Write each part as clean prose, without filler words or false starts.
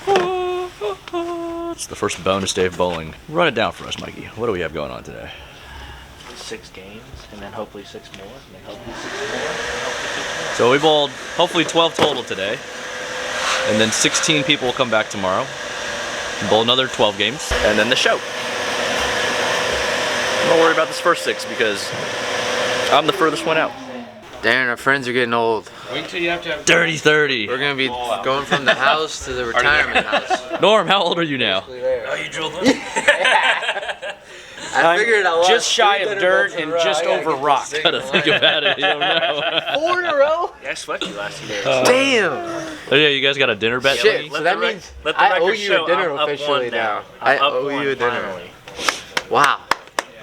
It's the first bonus day of bowling. Run it down for us, Mikey. What do we have going on today? 6 games, and then hopefully 6 more, and then hopefully 6 more, and then hopefully 6 more. So we bowled hopefully 12 total today, and then 16 people will come back tomorrow and bowl another 12 games, and then the show. Don't worry about this first 6 because I'm the furthest one out. Darren, our friends are getting old. Wait till you have to have Dirty 30. We're gonna be going from the house to the retirement house. Norm, how old are you now? Oh, you drilled it? I figured I was just shy of dirt and just over rock. Gotta think about it, you don't know. 4 in a row? Yeah, I swept you last 2 days. Damn! Oh yeah, you guys got a dinner bet? Shit, so that means I owe you a dinner I'm up officially 1 now. I owe you a dinner. Finally. Wow.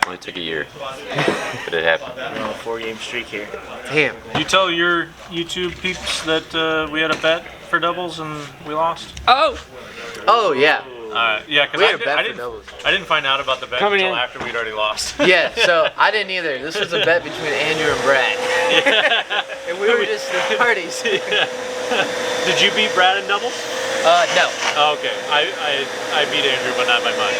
Only took a year, but it happened. We're on a 4-game streak here. Damn. You tell your YouTube peeps that we had a bet for doubles and we lost? Oh yeah. Yeah, because We had a bet for doubles. I didn't find out about the bet Coming until in. after we'd already lost. Yeah, so I didn't either. This was a bet between Andrew and Brad. And we were just the parties. Did you beat Brad in doubles? No. Oh, okay. I beat Andrew, but not by much.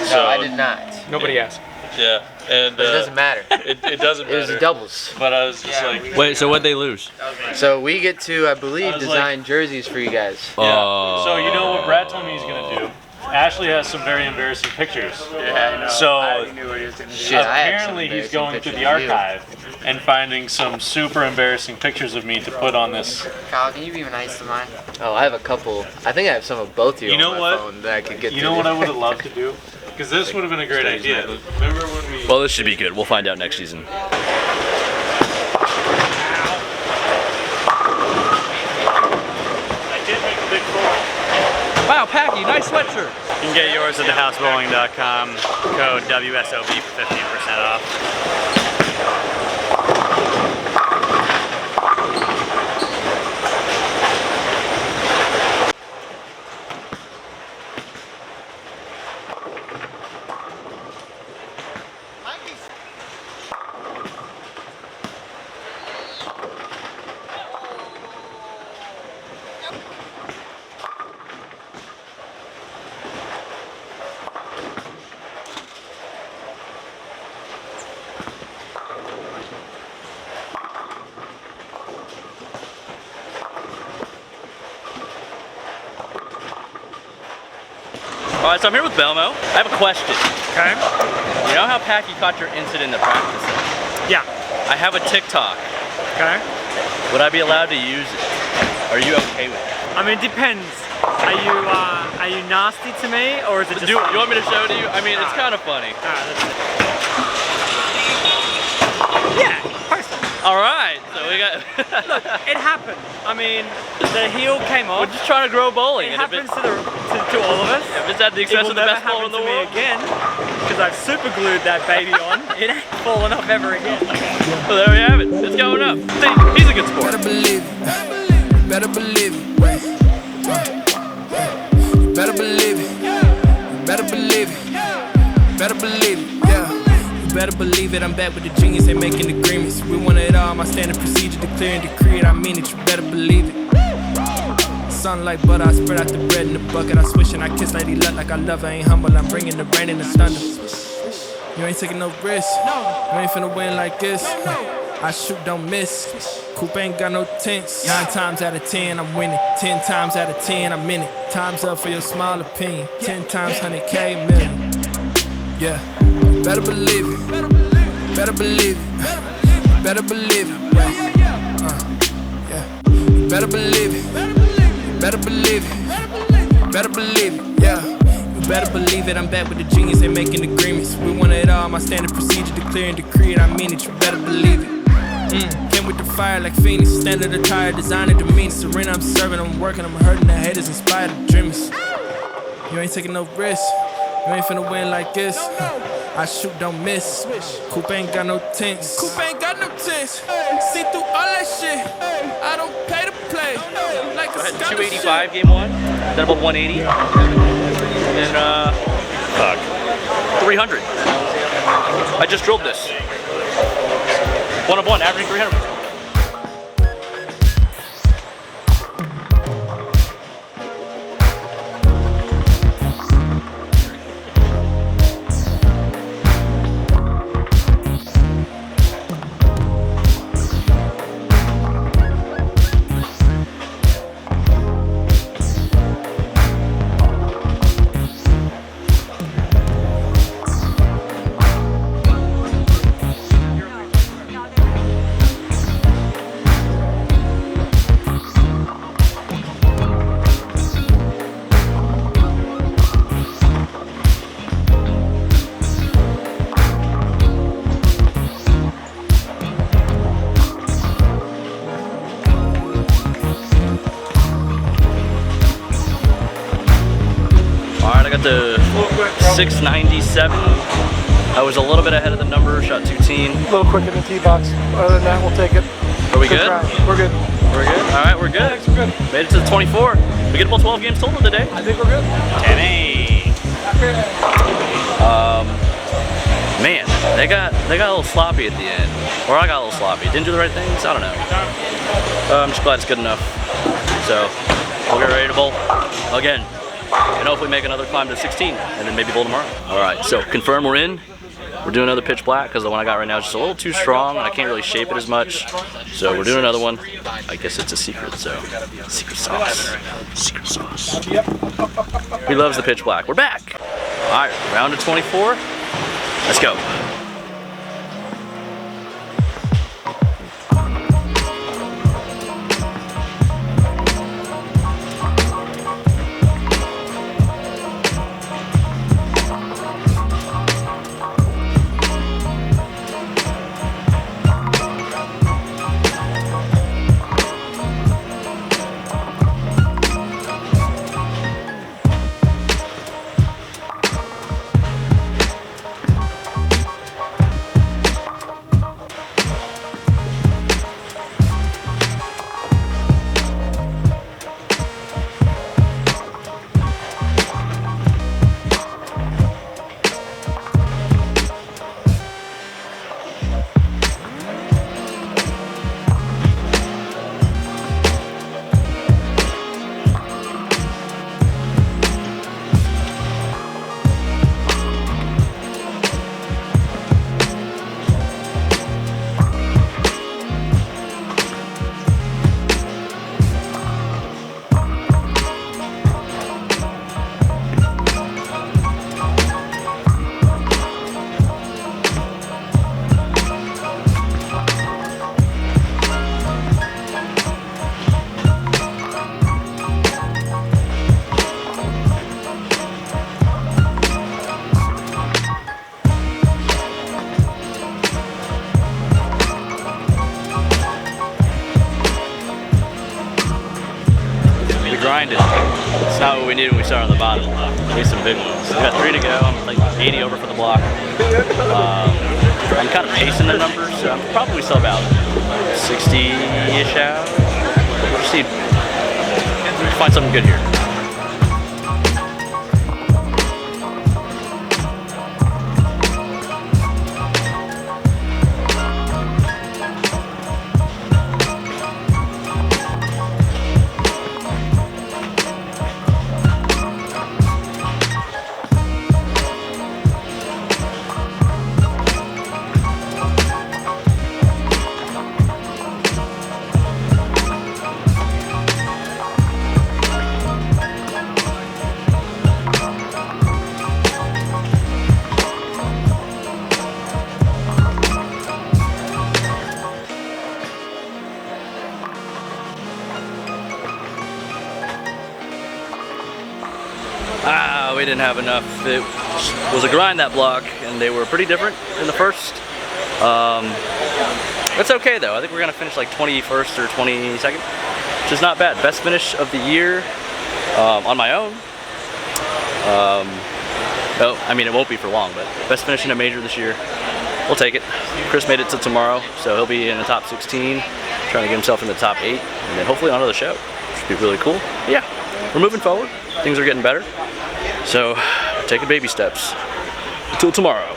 No, I did not. Nobody asked. Yeah, and But it doesn't matter. it doesn't It was matter. a doubles. But I was just like, Wait, so what'd they lose? So we get to, I believe, was design jerseys for you guys. Oh. So you know what Brad told me he's gonna do? Ashley has some very embarrassing pictures. Yeah, I know. So I already knew what he was going to do. Shit, I had some apparently he's embarrassing going through the pictures of you. archive and finding some super embarrassing pictures of me to put on this. Kyle, can you be nice to mine? Oh, I have a couple. I think I have some of both of you, You know on my what? phone that I could get You to know do. what I would have loved to do? Because this would have been a great idea. Remember when we... Well, this should be good. We'll find out next season. I did make a big pull. Wow, Packy, nice sweatshirt. You can get yours at thehousebowling.com. Code WSOB for 15% off. All right, so I'm here with Belmo. I have a question. Okay. You know how Packy caught your incident at practice? Yeah. I have a TikTok. Okay. Would I be allowed to use it? Are you okay with it? I mean, it depends. Are you nasty to me, or is it just? Do you want me to show it to you? I mean, it's kind of funny. Yeah. Post it. All right, so we got. Look, it happened. I mean, the heel came off. We're just trying to grow bowling. It and if happens to all of us. If it's at the It expense will of the never best bowler happen in the to me world. again, because I've super glued that baby on. It ain't falling off ever again. So there we have it. It's going up. See, he's a good sport. Better believe it. Better believe it. You better believe it. You better believe it. Better believe it. Yeah. You better believe it. I'm back with the genius. Ain't making agreements. We want it all. My standard procedure, declare and decree it. I mean it. You better believe it. Sunlight butter, I spread out the bread in the bucket. I swish and I kiss Lady Luck like I love her. Ain't humble. I'm bringing the rain and the thunder. You ain't taking no risks. You ain't finna win like this. I shoot, don't miss. Coupe ain't got no tints. 9 times out of 10, I'm winning. 10 times out of 10, I'm in it. Time's up for your small opinion. 10 times 100K million. Yeah, better believe it. Better believe it. Better believe it. Yeah, better believe it. Better believe it. Better believe it. Yeah. You better believe it, I'm back with the genius, ain't making agreements. We want it all, my standard procedure, declare and decree it, I mean it, you better believe it. Came with the fire like Phoenix, standard attire, designer, demeanor, serene, I'm serving, I'm working, I'm hurting the haters, inspired the dreamers. You ain't taking no risks, you ain't finna win like this. I shoot, don't miss. Coupe ain't got no tints. Coupe ain't got no tints. See through all that shit. I don't pay to play. Like I had 285 game 1, then about 180, and then 300. I just drilled this. 1 of 1, averaging 300. I got the 697. I was a little bit ahead of the number, shot 210. A little quicker than T-box. Other than that, we'll take it. Are we good? Try. We're good. We're good? All right, we're good. Thanks, we're good. Made it to the 24. We get about 12 games total today. I think we're good. 10-8. Man, they got a little sloppy at the end. Or I got a little sloppy. Didn't do the right things? I don't know. I'm just glad it's good enough. So, we'll get ready to bowl again. And hopefully make another climb to 16 and then maybe bowl tomorrow. All right, so confirm we're in. We're doing another pitch black because the one I got right now is just a little too strong and I can't really shape it as much. So we're doing another one. I guess it's a secret, so secret sauce. Secret sauce. He loves the pitch black. We're back. All right, round of 24. Let's go. Grinded. It's not what we needed when we started on the bottom. We need some big ones. We got 3 to go. I'm like 80 over for the block. I'm kind of pacing the numbers, so I'm probably still about 60-ish out. We'll just see. Find something good here. We didn't have enough. It was a grind, that block, and they were pretty different in the first. That's okay though. I think we're gonna finish like 21st or 22nd, which is not bad. Best finish of the year on my own. Oh, I mean, it won't be for long, but best finish in a major this year. We'll take it. Chris made it to tomorrow, so he'll be in the top 16, trying to get himself in the top 8, and then hopefully onto the show. Should be really cool. But yeah, we're moving forward. Things are getting better. So, taking baby steps. Until tomorrow.